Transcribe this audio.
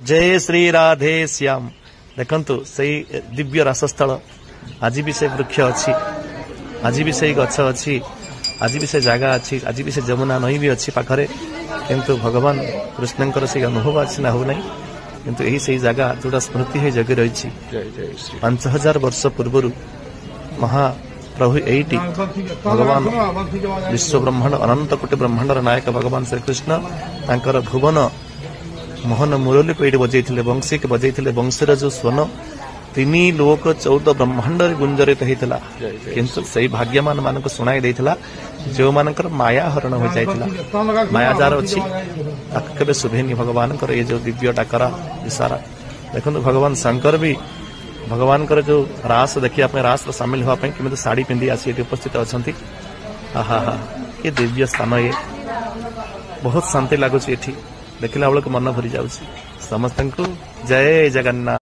जय श्री राधे श्याम। देखंतु सही दिव्य रासस्थल आज भी से वृक्ष अच्छी, आज भी से गछ अच्छी, आज भी से जगह अच्छी, आज भी से जमुना नई भी अच्छी पाखरे, किंतु भगवान कृष्णंकर से अनुभव अच्छी ना हो नहीं, किंतु यही सही जगह जोटा स्मृति है जगी रही। 5000 वर्ष पूर्व महाप्रभु एटी भगवान विश्व ब्रह्मांड अनंत कोटि ब्रह्मांडर नायक भगवान श्रीकृष्ण तांकर भुवन मोहन मुरली को ये बजाई बंशी के बजाई बंशीर जो स्वन 3 लोक 14 ब्रह्मांड गुंजरित होता, किंतु सही भाग्यमान मान शुणाई देता जो मानकर माया हरण हो जाता। माया जार अच्छी केवे शुभेनी भगवान ये जो दिव्य डाकरा इशारा। देखो भगवान शंकर भी भगवान जो रास देखिए अपने रास सामिल होगापी कि शाढ़ी पिंधि आसी उपस्थित अच्छा। हा हा ये दिव्य स्थान, ये बहुत शांति लगुच, देखला बेलू मन भरी जाऊँ। समस्त जय जगन्नाथ।